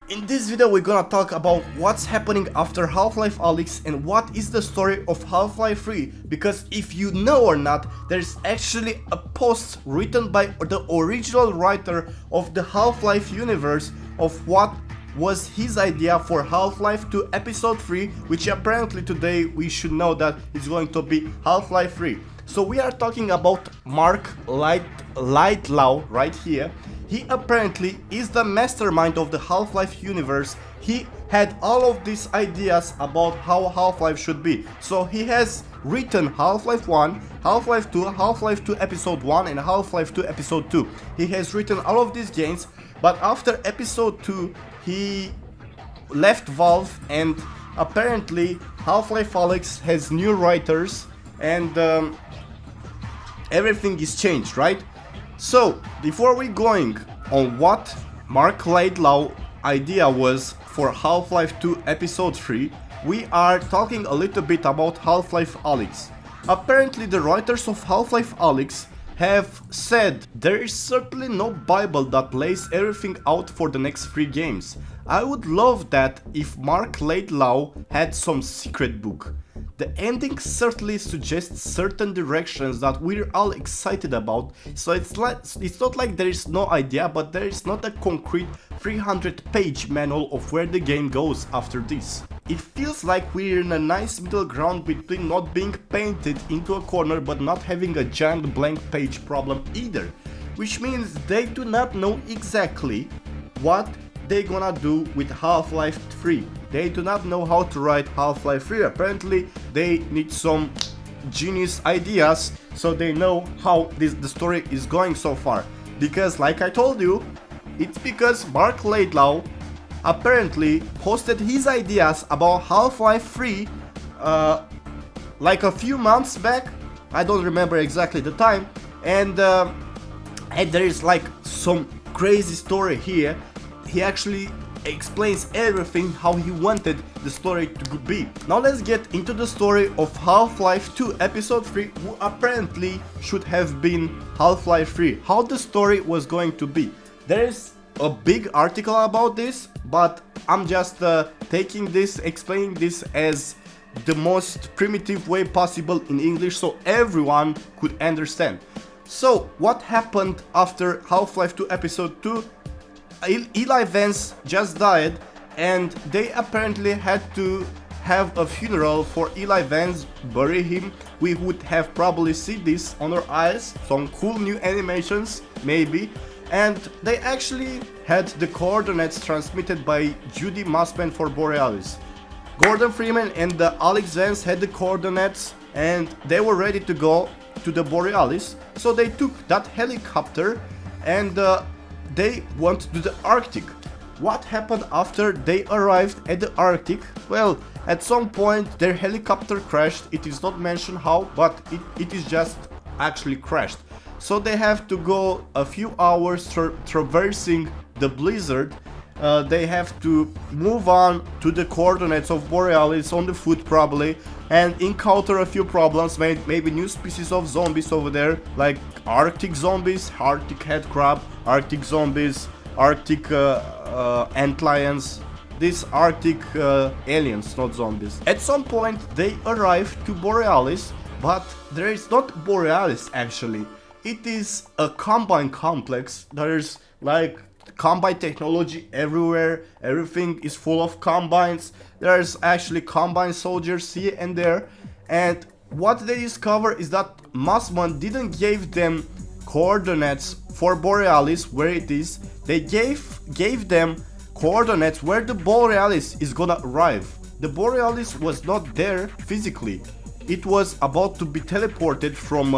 In this video we're gonna talk about what's happening after Half-life Alyx and what is the story of Half-Life 3, because if you know or not, there's actually a post written by the original writer of the Half-Life universe of what was his idea for Half-Life 2 Episode 3, which apparently today we should know that it's going to be Half-Life 3. So we are talking about Marc Laidlaw right here. He apparently is the mastermind of the Half-Life universe. He had all of these ideas about how Half-Life should be. So he has written Half-Life 1, Half-Life 2, Half-Life 2 Episode 1 and Half-Life 2 Episode 2. He has written all of these games, but after Episode 2 he left Valve, and apparently Half-Life Alyx has new writers and everything is changed, right? So, before we going on what Marc Laidlaw idea was for Half-Life 2 Episode 3, we are talking a little bit about Half-Life Alyx. Apparently the writers of Half-Life Alyx have said there is certainly no Bible that lays everything out for the next 3 games. I would love that if Marc Laidlaw had some secret book. The ending certainly suggests certain directions that we're all excited about, so it's not like there is no idea, but there is not a concrete 300-page manual of where the game goes after this. It feels like we're in a nice middle ground between not being painted into a corner but not having a giant blank page problem either, which means they do not know exactly what they're gonna do with Half-Life 3. They do not know how to write Half-Life 3. Apparently they need some genius ideas so they know how the story is going so far. Because like I told you, it's because Marc Laidlaw apparently posted his ideas about Half-Life 3 like a few months back. I don't remember exactly the time, and there is like some crazy story here. He actually explains everything how he wanted the story to be. Now let's get into the story of Half-Life 2 Episode 3, who apparently should have been Half-Life 3. How the story was going to be. There's a big article about this, but I'm just explaining this as the most primitive way possible in English so everyone could understand. So what happened after Half-Life 2 Episode 2? Eli Vance just died, and they apparently had to have a funeral for Eli Vance, bury him. We would have probably seen this on our eyes, some cool new animations maybe, and they actually had the coordinates transmitted by Judith Mossman for Borealis. Gordon Freeman and the Alyx Vance had the coordinates and they were ready to go to the Borealis, so they took that helicopter and they went to the Arctic. What happened after they arrived at the Arctic? Well, at some point their helicopter crashed. It is not mentioned how, but it is just actually crashed. So they have to go a few hours traversing the blizzard. They have to move on to the coordinates of Borealis on the foot probably, and encounter a few problems, maybe new species of zombies over there, like Arctic zombies, Arctic headcrab, Arctic zombies, Arctic antlions, these Arctic aliens, not zombies. At some point they arrive to Borealis, but there is not Borealis actually. It is a combine complex. There's like combine technology everywhere, everything is full of combines. There's actually combine soldiers here and there, and what they discover is that Mossman didn't give them coordinates for Borealis where it is. They gave them coordinates where the Borealis is gonna arrive. The Borealis was not there physically. It was about to be teleported from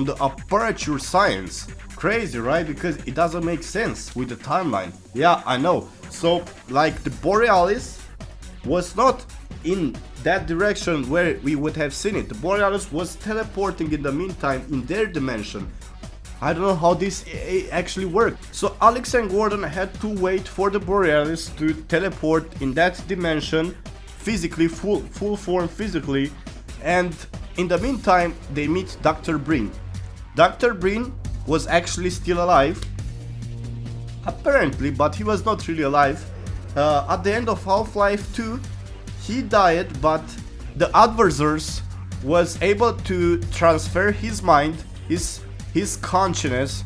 the aperture science. Crazy, right? Because it doesn't make sense with the timeline. Yeah, I know. So like the Borealis was not in that direction where we would have seen it. The Borealis was teleporting in the meantime in their dimension. I don't know how this actually worked. So Alyx and Gordon had to wait for the Borealis to teleport in that dimension physically, full form physically, and in the meantime they meet Dr. Breen. Dr. Breen was actually still alive. apparently, but he was not really alive. At the end of Half-Life 2, he died, but the adversaries was able to transfer his mind, his consciousness,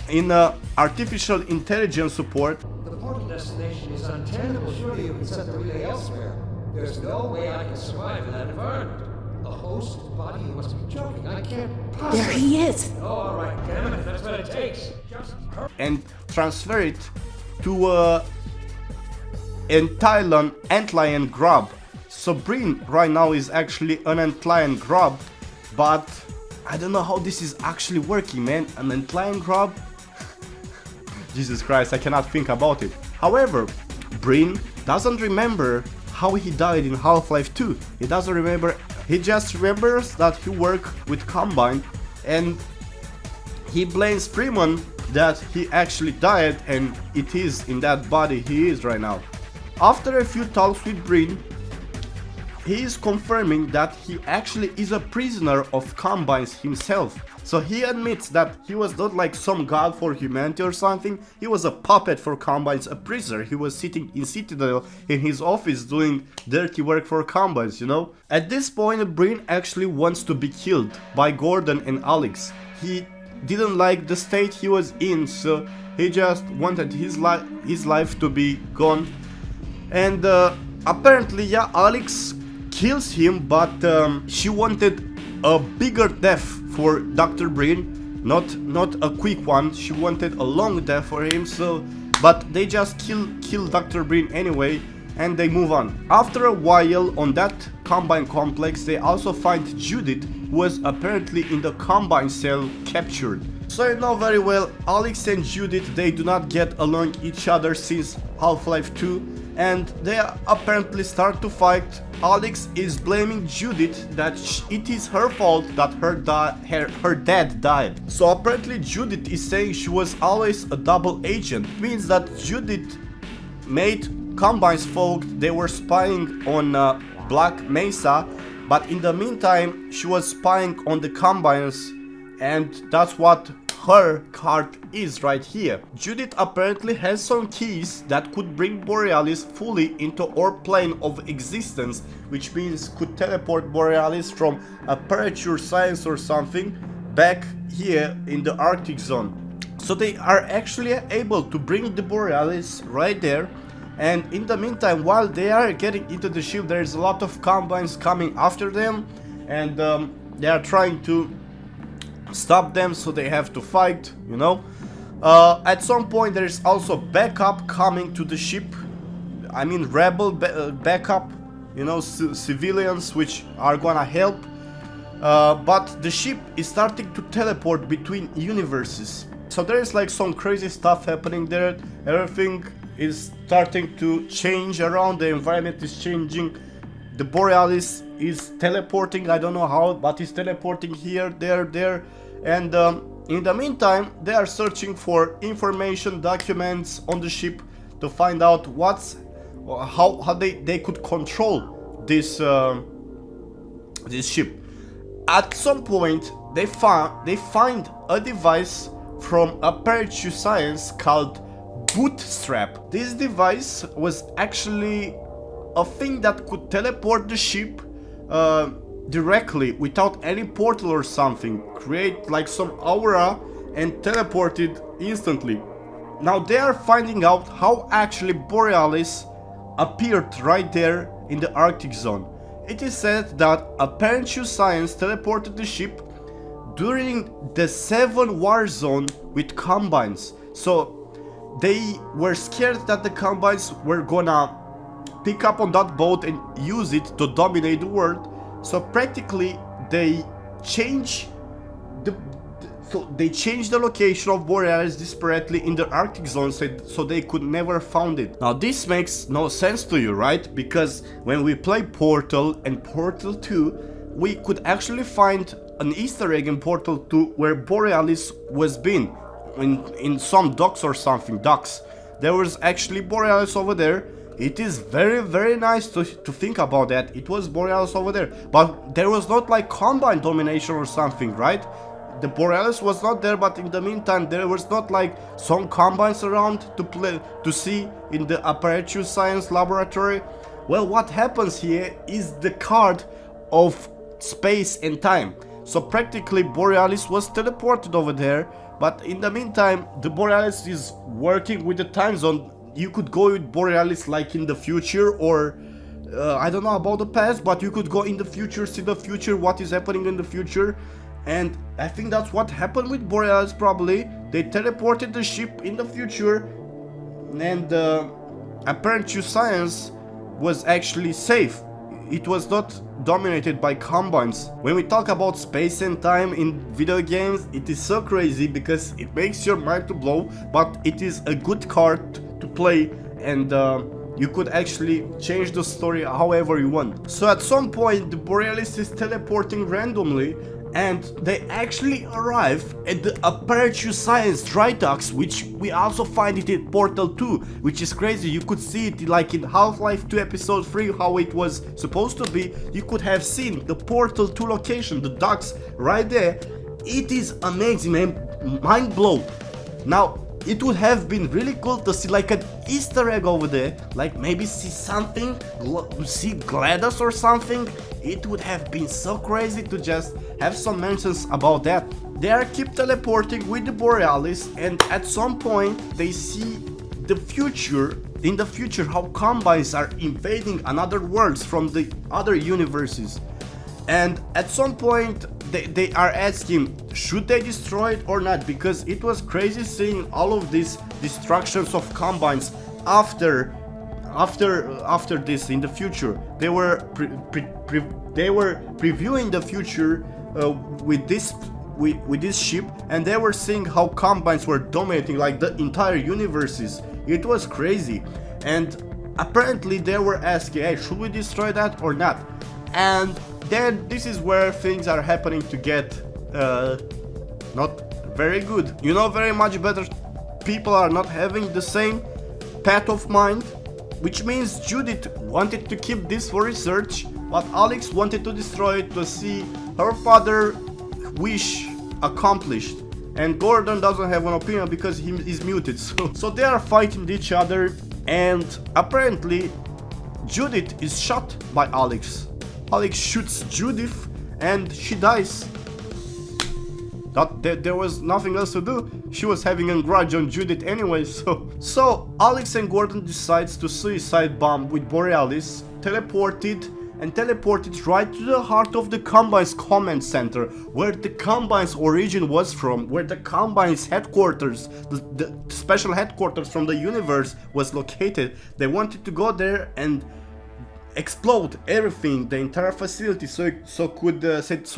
in artificial intelligence support. The portal destination is untenable. Surely you can set the relay elsewhere. There's no way I can survive in that environment. A host body? You must be joking. I can't possibly. There he is. Oh, all right, damn it. That's what it takes. Just hurry. And transfer it to antlion grub. So Breen right now is actually an antlion grub, but I don't know how this is actually working, man. An antlion grub? Jesus Christ, I cannot think about it. However, Breen doesn't remember how he died in Half-Life 2. He doesn't remember, he just remembers that he worked with Combine, and he blames Freeman that he actually died, and it is in that body he is right now. After a few talks with Breen, he is confirming that he actually is a prisoner of Combines himself. So he admits that he was not like some god for humanity or something. He was a puppet for Combines, a prisoner. He was sitting in Citadel in his office doing dirty work for Combines, you know? At this point, Breen actually wants to be killed by Gordon and Alyx. He didn't like the state he was in, so he just wanted his life to be gone. And apparently, yeah, Alyx kills him, but she wanted a bigger death for Dr. Breen, not a quick one. She wanted a long death for him, so but they just kill Dr. Breen anyway, and they move on. After a while on that Combine complex, they also find Judith, who was apparently in the Combine cell, captured. So you know very well, Alyx and Judith, they do not get along each other since Half-Life 2, and they apparently start to fight. Alyx is blaming Judith that it is her fault that her dad died. So apparently Judith is saying she was always a double agent. It means that Judith made Combine's folk, they were spying on Black Mesa, but in the meantime she was spying on the Combines, and that's what her card is right here. Judith apparently has some keys that could bring Borealis fully into our plane of existence, which means could teleport Borealis from aperture science or something back here in the Arctic zone. So they are actually able to bring the Borealis right there, and in the meantime, while they are getting into the ship, there's a lot of Combines coming after them, and they are trying to stop them, so they have to fight, you know. At some point there is also backup coming to the ship. I mean rebel backup, you know, civilians which are gonna help. But the ship is starting to teleport between universes. So there is like some crazy stuff happening there. Everything is starting to change around, the environment is changing. The Borealis is teleporting, I don't know how, but it's teleporting here, there. And in the meantime, they are searching for information, documents on the ship to find out how they could control this this ship. At some point, they find a device from Aperture Science called Bootstrap. This device was actually a thing that could teleport the ship directly without any portal or something, create like some aura and teleport it instantly. Now they are finding out how actually Borealis appeared right there in the Arctic zone. It is said that Aperture Science teleported the ship during the 7 war zone with Combines. So they were scared that the Combines were gonna pick up on that boat and use it to dominate the world. So practically they change the location of Borealis disparately in the Arctic zone, so they could never find it. Now this makes no sense to you, right? Because when we play Portal and Portal 2, we could actually find an Easter egg in Portal 2 where Borealis was been in some docks or something. There was actually Borealis over there. It is very, very nice to think about that. It was Borealis over there, but there was not like Combine domination or something, right? the Borealis was not there, but in the meantime there was not like some combines around to see in the apparatus science laboratory. Well, what happens here is the card of space and time. So practically Borealis was teleported over there, but in the meantime the Borealis is working with the time zone. You could go with Borealis like in the future, or I don't know about the past, but you could go in the future, see the future, what is happening in the future. And I think that's what happened with Borealis probably. They teleported the ship in the future, and apparatus science was actually safe. It was not dominated by combines. When we talk about space and time in video games, it is so crazy because it makes your mind to blow, but it is a good card to play, and you could actually change the story however you want. So at some point the Borealis is teleporting randomly, and they actually arrive at the apparatus science dry docks, which we also find it in Portal 2, which is crazy. You could see it like in Half-Life 2 Episode 3, how it was supposed to be. You could have seen the Portal 2 location, the docks right there. It is amazing, man, mind blown. Now, it would have been really cool to see like an Easter egg over there, like maybe see something, see GLaDOS or something. It would have been so crazy to just have some mentions about that. They are keep teleporting with the Borealis, and at some point they see the future. In the future, how combines are invading another worlds from the other universes. And at some point they are asking, should they destroy it or not? Because it was crazy seeing all of these destructions of combines after this in the future. They were previewing the future with this ship, and they were seeing how combines were dominating like the entire universes. It was crazy, and apparently they were asking, hey, should we destroy that or not? And then this is where things are happening to get not very good. You know, very much better people are not having the same path of mind, which means Judith wanted to keep this for research, but Alyx wanted to destroy it to see her father's wish accomplished. And Gordon doesn't have an opinion because he is muted. So they are fighting each other, and apparently Judith is shot by Alyx. Alyx shoots Judith and she dies. There was nothing else to do. She was having a grudge on Judith anyway, so Alyx and Gordon decides to suicide bomb with Borealis, teleported right to the heart of the Combine's command center, where the Combine's origin was from, where the Combine's headquarters, the special headquarters from the universe was located. They wanted to go there and explode everything, the entire facility, so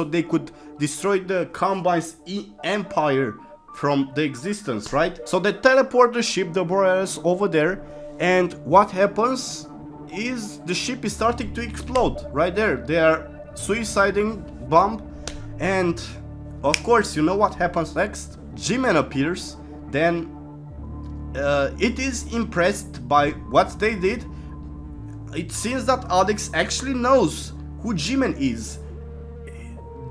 they could destroy the Combine's empire from the existence, right? So they teleport the ship, the Borealis, over there, and what happens is the ship is starting to explode right there. They are suiciding bomb, and of course you know what happens next. G-Man appears, then it is impressed by what they did. It seems that Alyx actually knows who G-Man is.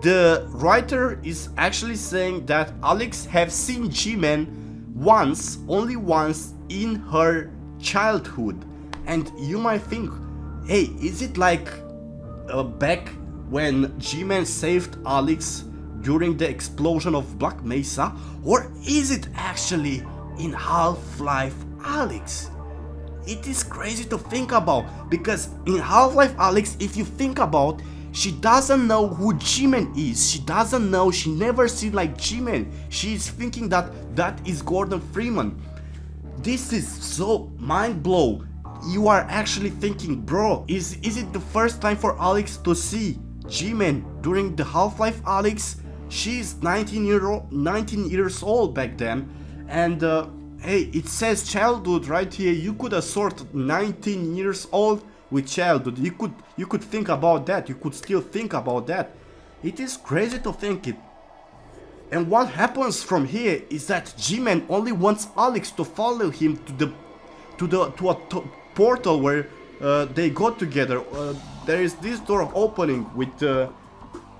The writer is actually saying that Alyx have seen G-Man once, only once, in her childhood. And you might think, hey, is it like back when G-Man saved Alyx during the explosion of Black Mesa? Or is it actually in Half-life Alyx? It is crazy to think about, because in Half-life Alyx, if you think about, she doesn't know who G-Man is. She doesn't know, she never seen like G-Man. She is thinking that that is Gordon Freeman. This is so mind-blowing. You are actually thinking, bro, is it the first time for Alyx to see G-Man during the Half-life Alyx? She's 19 years old back then, and hey, it says childhood right here. You could assort 19 years old with childhood. You could think about that. You could still think about that. It is crazy to think it. And what happens from here is that G-Man only wants Alyx to follow him to a portal where they go together. There is this door opening with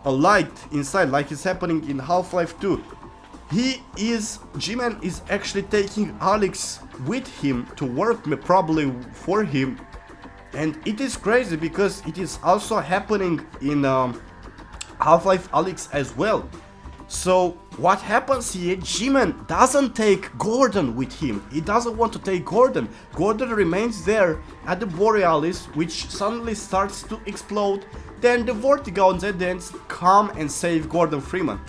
a light inside, like it's happening in Half-Life 2. G-Man is actually taking Alyx with him to work probably for him. And it is crazy because it is also happening in Half-Life Alyx as well. So what happens here, G-Man doesn't take Gordon with him. He doesn't want to take Gordon. Gordon remains there at the Borealis, which suddenly starts to explode. Then the Vortigons at the end come and save Gordon Freeman.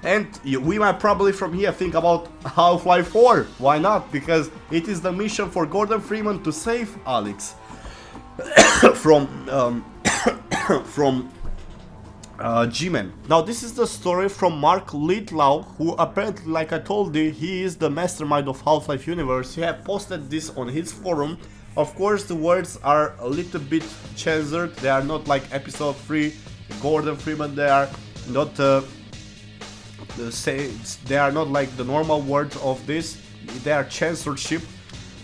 And we might probably from here think about Half-Life 4. Why not? Because it is the mission for Gordon Freeman to save Alyx from G-Man. Now this is the story from Marc Laidlaw, who apparently, like I told you, he is the mastermind of Half-Life universe. He had posted this on his forum. Of course the words are a little bit censored. They are not like episode 3 Gordon Freeman. They are not they are not like the normal words of this. They are censorship.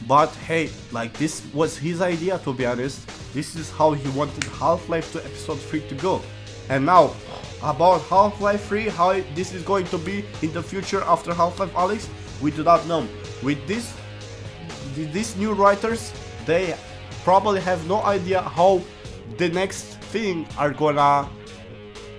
But hey, like this was his idea, to be honest. This is how he wanted Half-Life 2 episode 3 to go. And now about Half-Life 3, how this is going to be in the future after Half-Life Alyx, we do not know. With these new writers, they probably have no idea how the next thing are gonna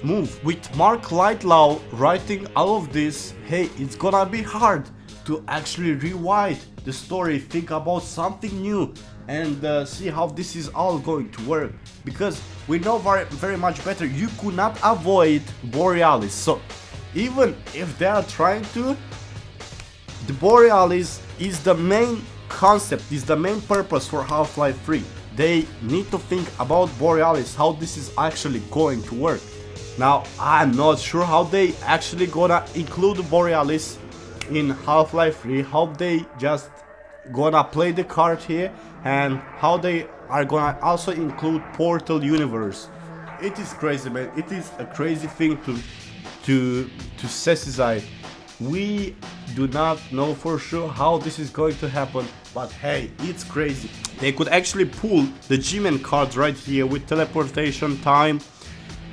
move. With Marc Laidlaw writing all of this, hey, it's gonna be hard to actually rewrite the story, think about something new, and see how this is all going to work. Because we know very much better, you could not avoid Borealis. So even if they are trying to, the Borealis is the main concept, is the main purpose for Half-Life 3. They need to think about Borealis, how this is actually going to work. Now I'm not sure how they actually gonna include Borealis in Half-Life 3, how they just gonna play the card here, and how they are gonna also include Portal universe. It is crazy, man. It is a crazy thing to say. We do not know for sure how this is going to happen, but hey, it's crazy. They could actually pull the G-Man cards right here with teleportation time.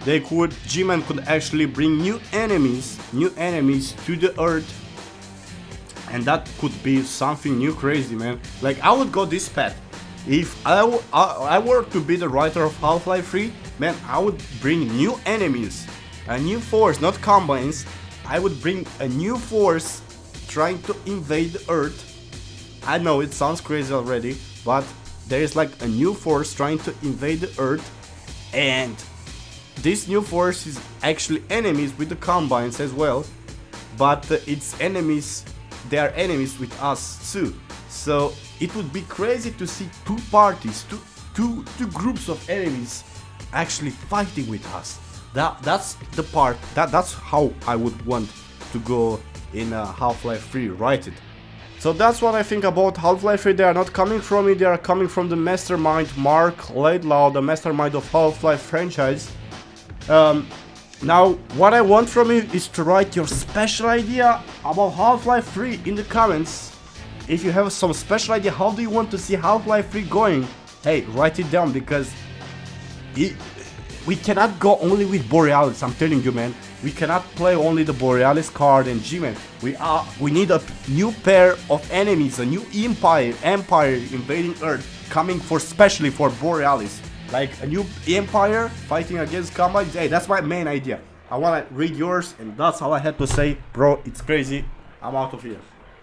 G-Man could actually bring new enemies to the Earth, and that could be something new crazy, man. Like I would go this path. If I were to be the writer of Half-Life 3, man, I would bring new enemies, a new force, not combines. I would bring a new force trying to invade the Earth. I know it sounds crazy already, but there is like a new force trying to invade the Earth, and this new force is actually enemies with the combines as well, but it's enemies, they are enemies with us too. So it would be crazy to see two parties, two groups of enemies actually fighting with us. That's the part, that's how I would want to go in Half-Life 3, write it. So that's what I think about Half-Life 3. They are not coming from me, they are coming from the mastermind Marc Laidlaw, the mastermind of Half-Life franchise. Now what I want from you is to write your special idea about Half-Life 3 in the comments. If you have some special idea, how do you want to see Half-Life 3 going? Hey, write it down, because we cannot go only with Borealis, I'm telling you, man. We cannot play only the Borealis card and G-Man. We need a new pair of enemies, a new empire invading Earth, coming especially for Borealis. Like a new empire fighting against combine. Hey, that's my main idea. I wanna read yours, and that's all I had to say. Bro, it's crazy. I'm out of here.